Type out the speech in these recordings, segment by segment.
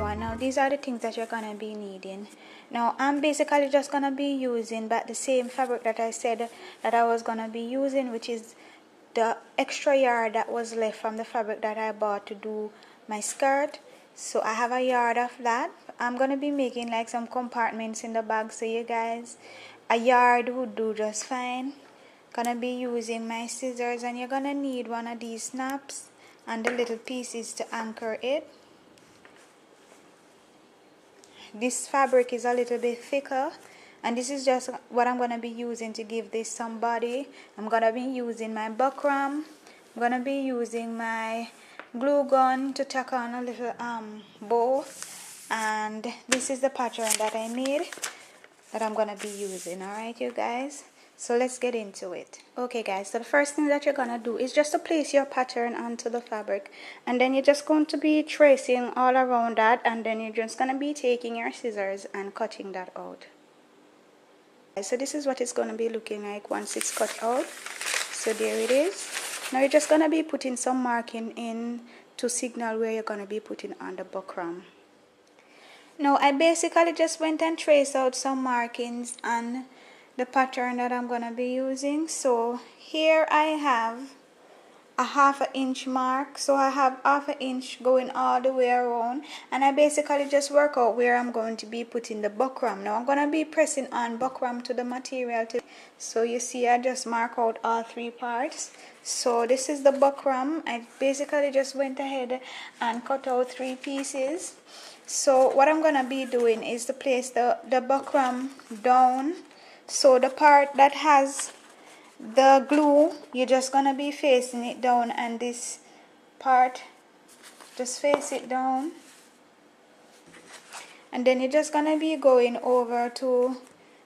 one. Now these are the things that you're gonna be needing. Now I'm basically just gonna be using the same fabric that I said that I was gonna be using, which is the extra yard that was left from the fabric that I bought to do my skirt. So I have a yard of that. I'm gonna be making like some compartments in the bag, so you guys, a yard would do just fine. Gonna be using my scissors, and you're gonna need one of these snaps and the little pieces to anchor it. This fabric is a little bit thicker, and this is just what I'm gonna be using to give this some body. I'm gonna be using my buckram. I'm gonna be using my glue gun to tack on a little bow, and this is the pattern that I made that I'm gonna be using. Alright, you guys, so let's get into it. Okay guys, so the first thing that you're gonna do is just to place your pattern onto the fabric, and then you're just going to be tracing all around that, and then you're just gonna be taking your scissors and cutting that out. So this is what it's gonna be looking like once it's cut out. So there it is. Now you're just gonna be putting some marking in to signal where you're gonna be putting on the buckram. Now I basically just went and traced out some markings on the pattern that I'm gonna be using. So here I have a 1/2 inch mark, so I have 1/2 inch going all the way around, and I basically just work out where I'm going to be putting the buckram. Now I'm gonna be pressing on buckram to the material so you see I just mark out all 3 parts. So this is the buckram. I basically just went ahead and cut out 3 pieces. So what I'm gonna be doing is to place the buckram down. So the part that has the glue, you're just gonna be facing it down, and this part, just face it down, and then you're just gonna be going over to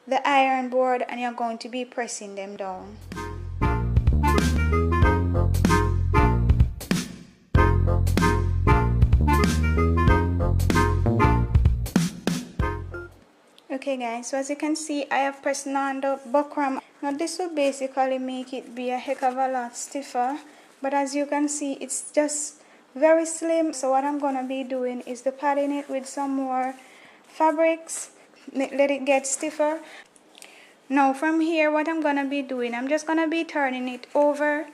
the iron board, and you're going to be pressing them down. Okay guys, so as you can see, I have pressed on the buckram. Now this will basically make it be a heck of a lot stiffer, but as you can see, it's just very slim. So what I'm gonna be doing is to padding it with some more fabrics, let it get stiffer. Now from here, what I'm gonna be doing, I'm just gonna be turning it over.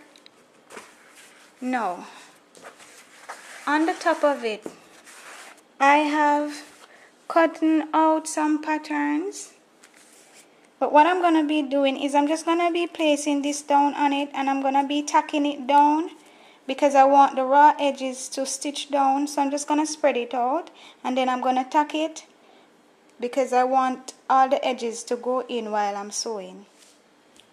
Now on the top of it, I have cutting out some patterns, but what I'm gonna be doing is I'm just gonna be placing this down on it, and I'm gonna be tacking it down because I want the raw edges to stitch down. So I'm just gonna spread it out, and then I'm gonna tack it because I want all the edges to go in while I'm sewing.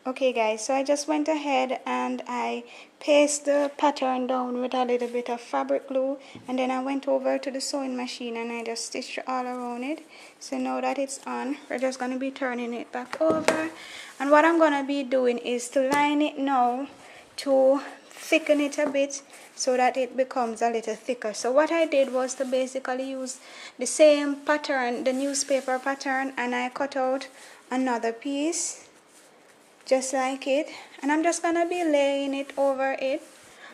Okay guys, so I just went ahead and I pasted the pattern down with a little bit of fabric glue, and then I went over to the sewing machine and I just stitched all around it. So now that it's on, we're just going to be turning it back over, and what I'm going to be doing is to line it now to thicken it a bit so that it becomes a little thicker. So what I did was to basically use the same pattern, the newspaper pattern, and I cut out another piece just like it, and I'm just gonna be laying it over it.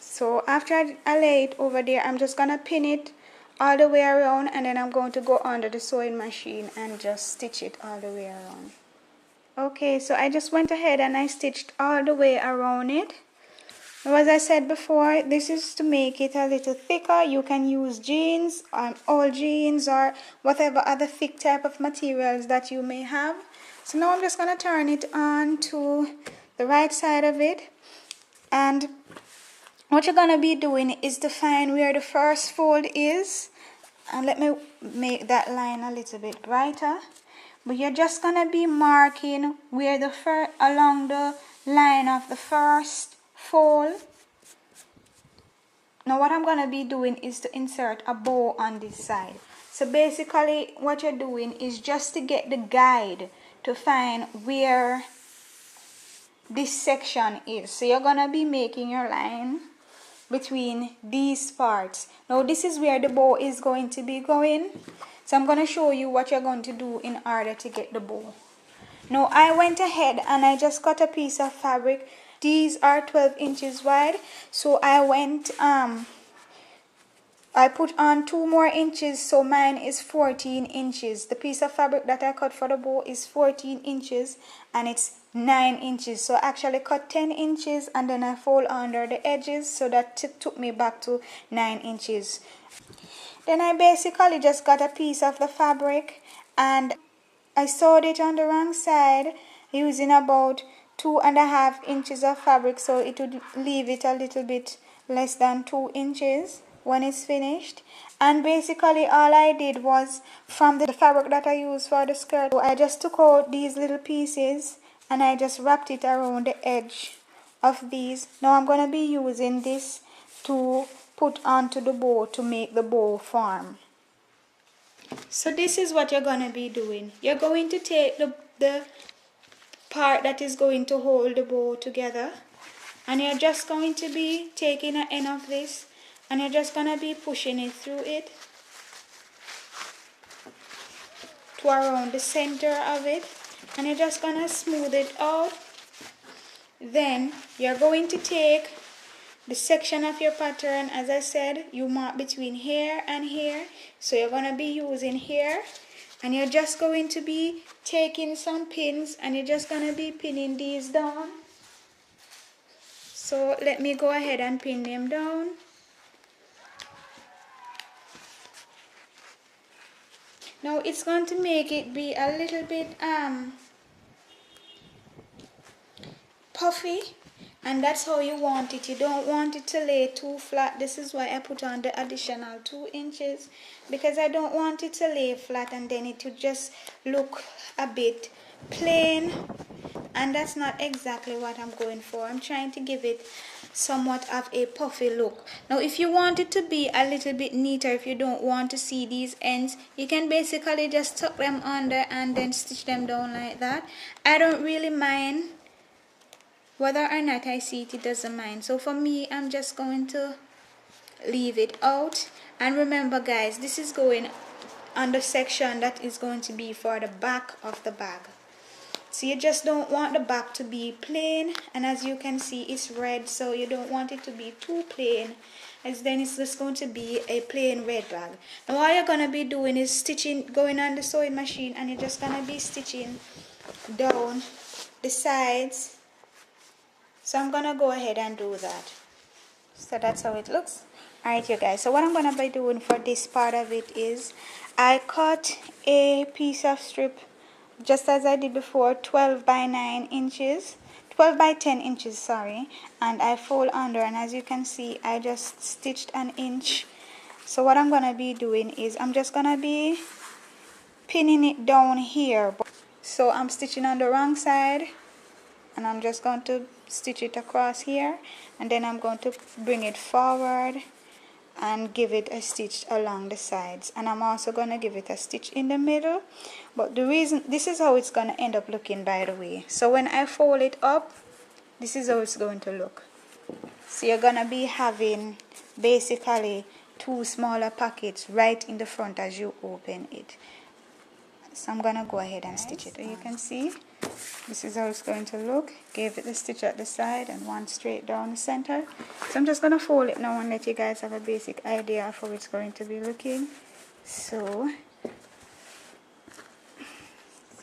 So after I lay it over there, I'm just gonna pin it all the way around, and then I'm going to go under the sewing machine and just stitch it all the way around. Okay, so I just went ahead and I stitched all the way around it. Now, as I said before, this is to make it a little thicker. You can use jeans, all jeans, or whatever other thick type of materials that you may have. So now I'm just going to turn it on to the right side of it, and what you're going to be doing is to find where the first fold is, and let me make that line a little bit brighter. But you're just going to be marking where along the line of the first fold. Now what I'm going to be doing is to insert a bow on this side. So basically what you're doing is just to get the guide to find where this section is. So you're gonna be making your line between these parts. Now this is where the bow is going to be going. So I'm gonna show you what you're going to do in order to get the bow. Now I went ahead and I just cut a piece of fabric. These are 12 inches wide. So I went I put on 2 more inches, so mine is 14 inches. The piece of fabric that I cut for the bow is 14 inches and it's 9 inches. So I actually cut 10 inches and then I fold under the edges, so that took me back to 9 inches. Then I basically just got a piece of the fabric and I sewed it on the wrong side using about 2.5 inches of fabric, so it would leave it a little bit less than 2 inches when it's finished. And basically all I did was, from the fabric that I used for the skirt, I just took out these little pieces and I just wrapped it around the edge of these. Now I'm going to be using this to put onto the bow to make the bow form. So this is what you're going to be doing. You're going to take the part that is going to hold the bow together, and you're just going to be taking an end of this and you're just going to be pushing it through it to around the center of it, and you're just going to smooth it out. Then you're going to take the section of your pattern, as I said, you mark between here and here, so you're going to be using here, and you're just going to be taking some pins and you're just going to be pinning these down. So let me go ahead and pin them down. Now it's going to make it be a little bit puffy, and that's how you want it. You don't want it to lay too flat. This is why I put on the additional 2 inches, because I don't want it to lay flat and then it would just look a bit plain, and that's not exactly what I'm going for. I'm trying to give it somewhat of a puffy look. Now if you want it to be a little bit neater, if you don't want to see these ends, you can basically just tuck them under and then stitch them down like that. I don't really mind whether or not I see it, it doesn't mind. So for me, I'm just going to leave it out. And remember guys, this is going on the section that is going to be for the back of the bag. So you just don't want the back to be plain, and as you can see it's red, so you don't want it to be too plain, as then it's just going to be a plain red bag. Now all you're going to be doing is stitching, going on the sewing machine, and you're just going to be stitching down the sides. So I'm going to go ahead and do that. So that's how it looks. Alright you guys, so what I'm going to be doing for this part of it is I cut a piece of strip, just as I did before, 12 by 9 inches, 12 by 10 inches, sorry, and I fold under, and as you can see I just stitched an inch. So what I'm going to be doing is I'm just going to be pinning it down here. So I'm stitching on the wrong side and I'm just going to stitch it across here, and then I'm going to bring it forward and give it a stitch along the sides, and I'm also going to give it a stitch in the middle. But the reason, this is how it's going to end up looking, by the way. So when I fold it up, this is how it's going to look. So you're going to be having basically 2 smaller pockets right in the front as you open it. So I'm going to go ahead and stitch it. So you can see this is how it's going to look. Gave it the stitch at the side and one straight down the center. So I'm just going to fold it now and let you guys have a basic idea of how it's going to be looking. So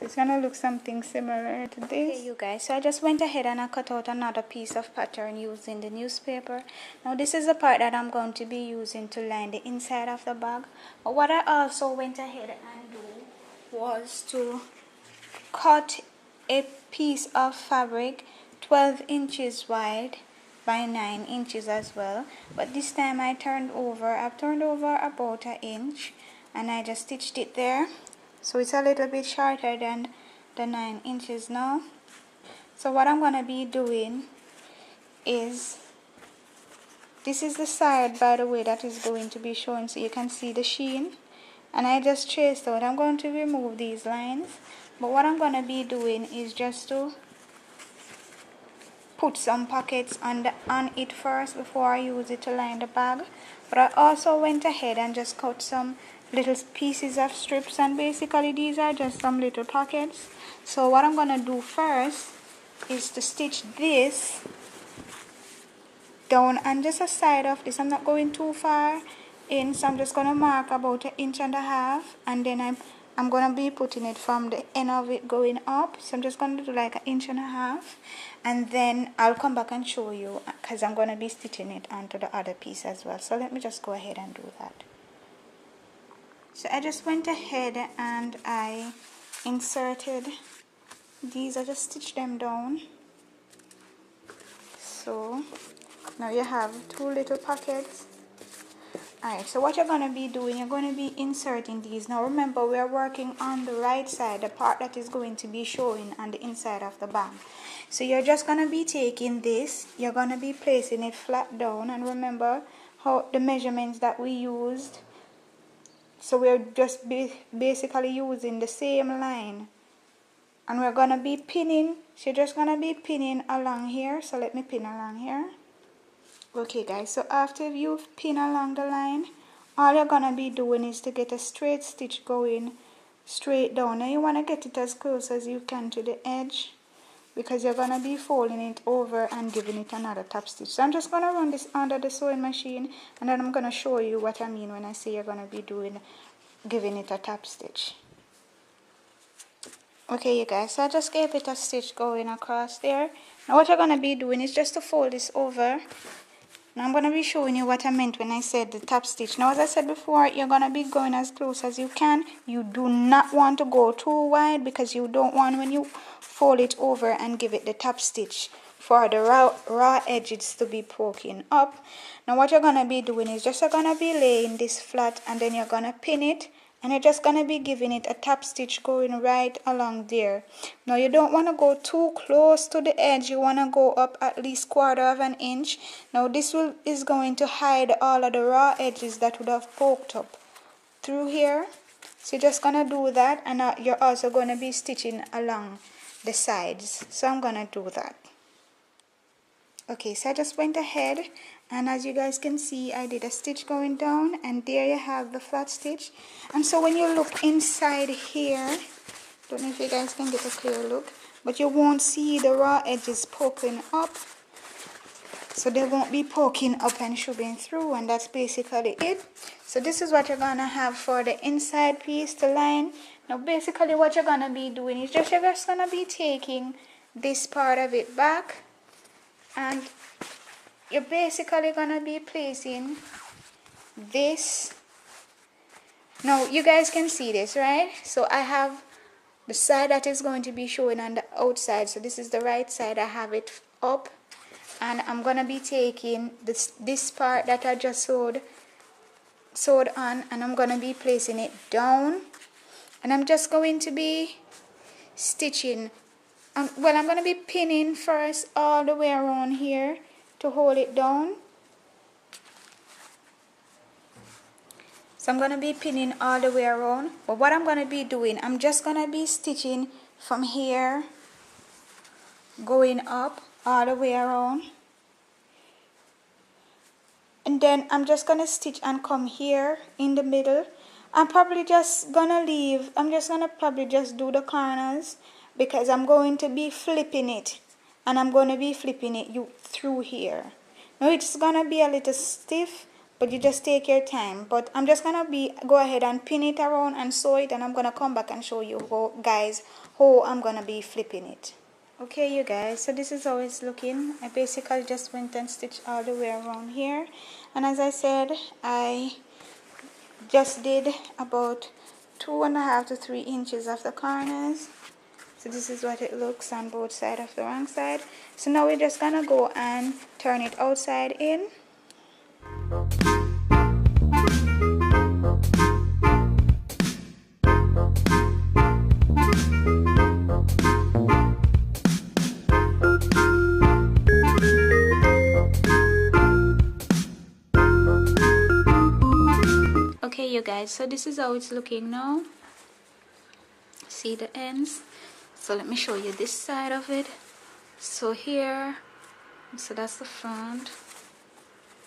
it's going to look something similar to this. Okay you guys, so I just went ahead and I cut out another piece of pattern using the newspaper. Now this is the part that I'm going to be using to line the inside of the bag. But what I also went ahead and do was to cut a piece of fabric 12 inches wide by 9 inches as well, but this time I've turned over about an inch and I just stitched it there, so it's a little bit shorter than the 9 inches now. So what I'm going to be doing is, this is the side, by the way, that is going to be shown, so you can see the sheen, and I just traced out. I'm going to remove these lines, but what I'm going to be doing is just to put some pockets on it first before I use it to line the bag. But I also went ahead and just cut some little pieces of strips, and basically these are just some little pockets. So what I'm going to do first is to stitch this down on just a side of this. I'm not going too far in, so I'm just gonna mark about 1.5 inches, and then I'm gonna be putting it from the end of it going up. So I'm just gonna do like 1.5 inches, and then I'll come back and show you because I'm gonna be stitching it onto the other piece as well. So let me just go ahead and do that. So I just went ahead and I inserted these. I just stitched them down. So now you have 2 little pockets. Alright, so what you're going to be doing, you're going to be inserting these. Now remember, we are working on the right side, the part that is going to be showing on the inside of the bag. So you're just going to be taking this, you're going to be placing it flat down, and remember how the measurements that we used. So we're just basically using the same line, and we're going to be pinning. So you're just going to be pinning along here. So let me pin along here. Okay guys, so after you've pinned along the line, all you're gonna be doing is to get a straight stitch going straight down. Now you want to get it as close as you can to the edge, because you're gonna be folding it over and giving it another top stitch. So I'm just gonna run this under the sewing machine, and then I'm gonna show you what I mean when I say you're gonna be giving it a top stitch. Okay you guys, so I just gave it a stitch going across there. Now what you're gonna be doing is just to fold this over. Now I'm going to be showing you what I meant when I said the top stitch. Now as I said before, you're going to be going as close as you can. You do not want to go too wide, because you don't want, when you fold it over and give it the top stitch, for the raw edges to be poking up. Now what you're going to be doing is just you're going to be laying this flat, and then you're going to pin it. And you're just going to be giving it a top stitch going right along there. Now you don't want to go too close to the edge. You want to go up at least 1/4 inch. Now this is going to hide all of the raw edges that would have poked up through here. So you're just going to do that, and you're also going to be stitching along the sides. So I'm going to do that. Okay, so I just went ahead, and as you guys can see, I did a stitch going down, and there you have the flat stitch. And so when you look inside here, don't know if you guys can get a clear look, but you won't see the raw edges poking up. So they won't be poking up and showing through, and that's basically it. So this is what you're gonna have for the inside piece, the line. Now basically what you're gonna be doing is you're just gonna be taking this part of it back, and you're basically gonna be placing this. Now you guys can see this, right? So I have the side that is going to be showing on the outside. So this is the right side. I have it up, and I'm gonna be taking this part that I just sewed on, and I'm gonna be placing it down, and I'm just going to be stitching. Well, I'm going to be pinning first all the way around here to hold it down. So I'm going to be pinning all the way around. But what I'm going to be doing, I'm just going to be stitching from here, going up all the way around. And then I'm just going to stitch and come here in the middle. I'm probably just going to leave, I'm just going to probably just do the corners, because I'm going to be flipping it, and I'm going to be flipping it through here. Now it's going to be a little stiff, but you just take your time. But I'm just going to go ahead and pin it around and sew it, and I'm going to come back and show you how I'm going to be flipping it. Okay you guys, so this is how it's looking. I basically just went and stitched all the way around here, and as I said, I just did about 2.5 to 3 inches of the corners. So this is what it looks on both sides of the wrong side. So now we're just gonna go and turn it outside in. Okay you guys, so this is how it's looking now. See the ends? So let me show you this side of it. So here, so that's the front,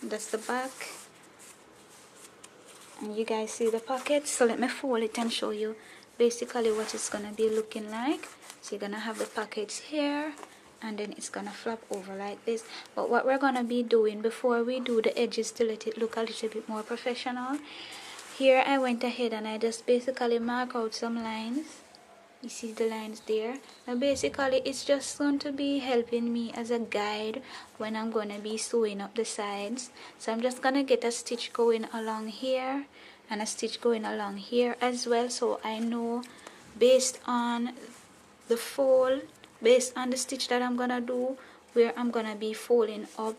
that's the back, and you guys see the pockets. So let me fold it and show you basically what it's gonna be looking like. So you're gonna have the pockets here, and then it's gonna flop over like this. But what we're gonna be doing before we do the edges to let it look a little bit more professional, here I went ahead and I just basically mark out some lines. You see the lines there. Now basically it's just going to be helping me as a guide when I'm going to be sewing up the sides. So I'm just going to get a stitch going along here and a stitch going along here as well, so I know based on the fold, based on the stitch that I'm going to do, where I'm going to be folding up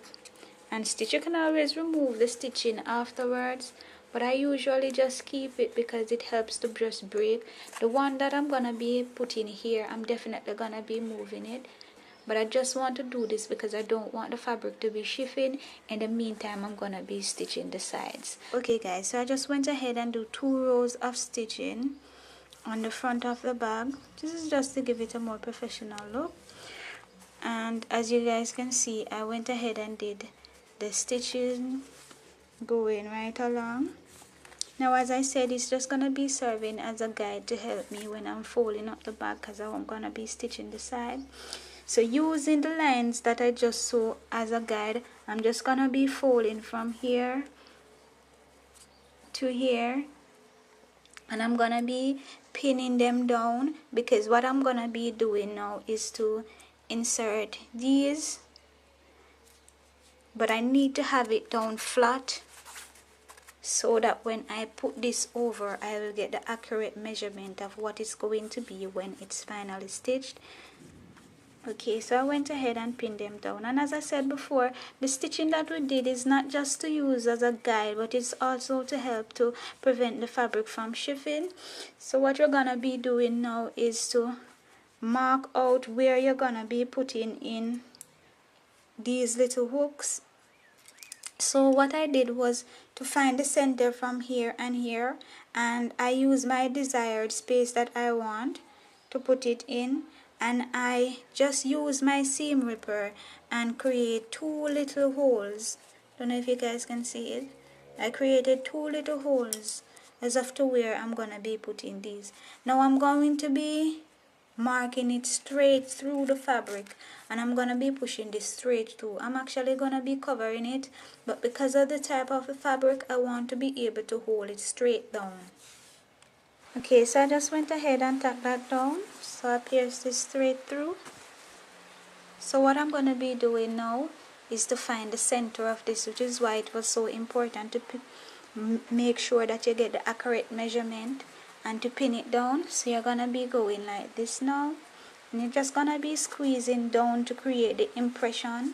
and stitch. You can always remove the stitching afterwards, but I usually just keep it because it helps to just break. The one that I'm gonna be putting here, I'm definitely gonna be moving it, but I just want to do this because I don't want the fabric to be shifting. In the meantime, I'm gonna be stitching the sides. Okay guys, so I just went ahead and do 2 rows of stitching on the front of the bag. This is just to give it a more professional look, and as you guys can see, I went ahead and did the stitching going right along. Now as I said, it's just gonna be serving as a guide to help me when I'm folding up the bag, because I'm gonna be stitching the side. So using the lines that I just sew as a guide, I'm just gonna be folding from here to here, and I'm gonna be pinning them down, because what I'm gonna be doing now is to insert these, but I need to have it down flat so that when I put this over, I will get the accurate measurement of what it's going to be when it's finally stitched. Okay, so I went ahead and pinned them down, and as I said before, the stitching that we did is not just to use as a guide, but it's also to help to prevent the fabric from shifting. So what you're gonna be doing now is to mark out where you're gonna be putting in these little hooks. So what I did was to find the center from here and here, and I use my desired space that I want to put it in, and I just use my seam ripper and create 2 little holes. Don't know if you guys can see it. I created 2 little holes as of to where I'm gonna be putting these. Now I'm going to be marking it straight through the fabric, and I'm gonna be pushing this straight through. I'm actually gonna be covering it, but because of the type of the fabric, I want to be able to hold it straight down. Okay, so I just went ahead and tacked that down, so I pierced this straight through. So what I'm gonna be doing now is to find the center of this, which is why it was so important to make sure that you get the accurate measurement and to pin it down. So you're gonna be going like this now, and you're just gonna be squeezing down to create the impression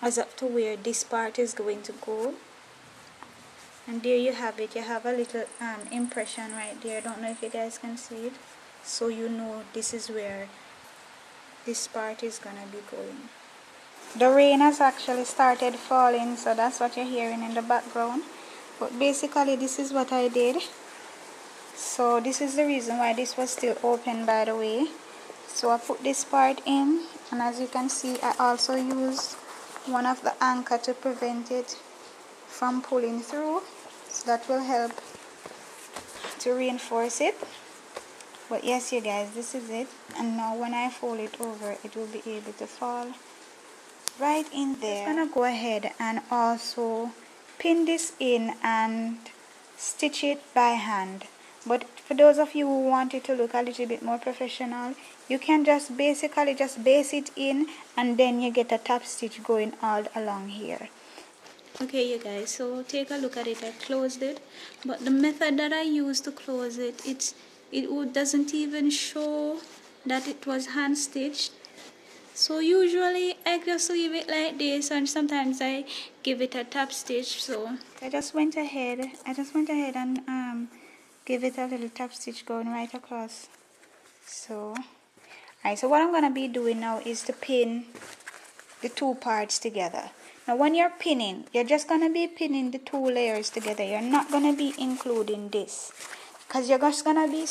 as up to where this part is going to go. And there you have it. You have a little impression right there. I don't know if you guys can see it, so you know this is where this part is gonna be going. The rain has actually started falling, so that's what you're hearing in the background. But basically this is what I did. So this is the reason why this was still open, by the way. So I put this part in, and as you can see, I also used one of the anchor to prevent it from pulling through, so that will help to reinforce it. But yes, you guys, this is it. And now when I fold it over, it will be able to fall right in there. I'm gonna go ahead and also pin this in and stitch it by hand. But for those of you who want it to look a little bit more professional, you can just basically just base it in, and then you get a top stitch going all along here. Okay, you guys, so take a look at it. I closed it, but the method that I used to close it, it doesn't even show that it was hand stitched. So usually I just leave it like this, and sometimes I give it a top stitch. So I just went ahead and give it a little top stitch going right across. So alright, so what I'm gonna be doing now is to pin the 2 parts together. Now when you're pinning, you're just gonna be pinning the 2 layers together. You're not gonna be including this, because you're just gonna be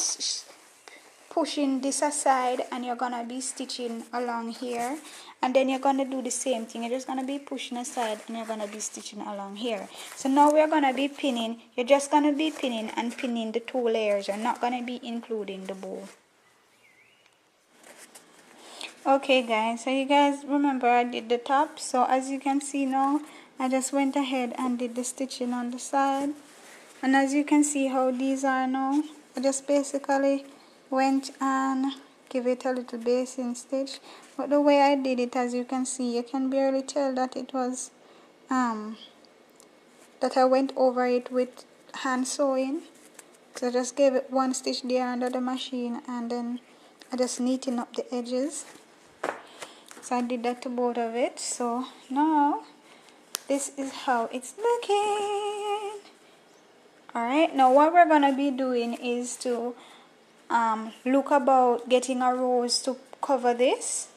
pushing this aside, and you're gonna be stitching along here, and then you're gonna do the same thing. You're just gonna be pushing aside, and you're gonna be stitching along here. So now we're gonna be pinning. You're just gonna be pinning and pinning the 2 layers. You're not gonna be including the bow. Okay guys, so you guys remember I did the top, so as you can see now I just went ahead and did the stitching on the side, and as you can see how these are now, I just basically went and give it a little basting stitch, but the way I did it, as you can see, you can barely tell that it was that I went over it with hand sewing. So I just gave it one stitch there under the machine, and then I just neaten up the edges. So I did that to both of it. So now this is how it's looking. Alright, now what we're gonna be doing is to look about getting a rose to cover this,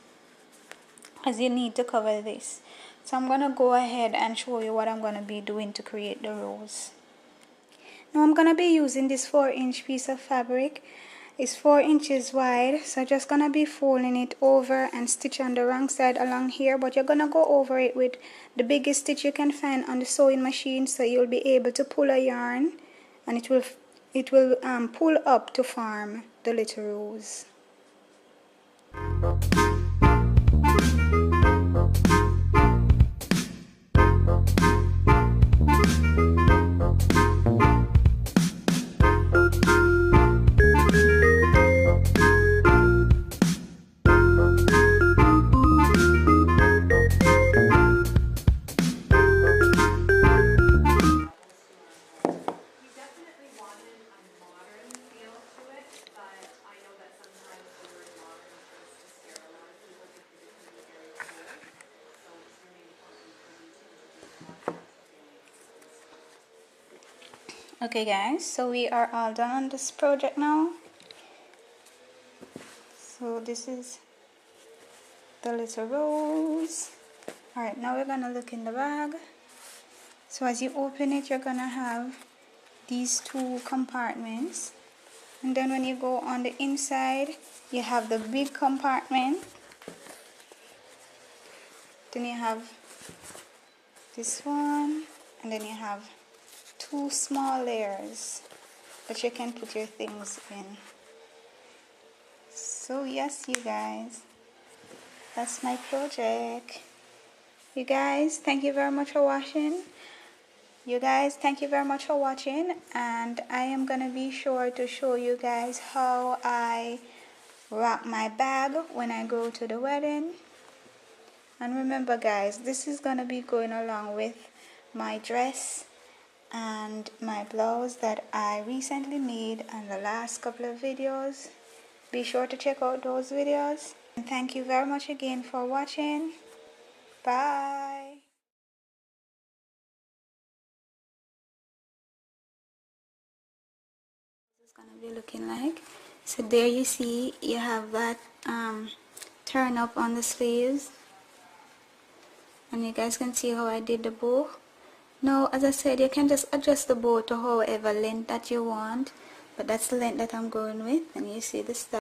as you need to cover this. So I'm gonna go ahead and show you what I'm gonna be doing to create the rose. Now I'm gonna be using this 4-inch piece of fabric. It's 4 inches wide, so I'm just gonna be folding it over and stitch on the wrong side along here, but you're gonna go over it with the biggest stitch you can find on the sewing machine, so you'll be able to pull a yarn and it will pull up to form the little rose. Okay guys, so we are all done on this project now. So this is the little rose. Alright, now we're gonna look in the bag. So as you open it, you're gonna have these two compartments, and then when you go on the inside, you have the big compartment, then you have this one, and then you have two small layers that you can put your things in. So yes, you guys, that's my project. You guys, thank you very much for watching. You guys, thank you very much for watching, and I am gonna be sure to show you guys how I wrap my bag when I go to the wedding. And remember guys, this is gonna be going along with my dress and my blouse that I recently made in the last couple of videos. Be sure to check out those videos, and thank you very much again for watching. Bye. It's gonna be looking like. So there you see, you have that turn up on the sleeves, and you guys can see how I did the bow. Now as I said, you can just adjust the bow to however length that you want, but that's the length that I'm going with, and you see the style.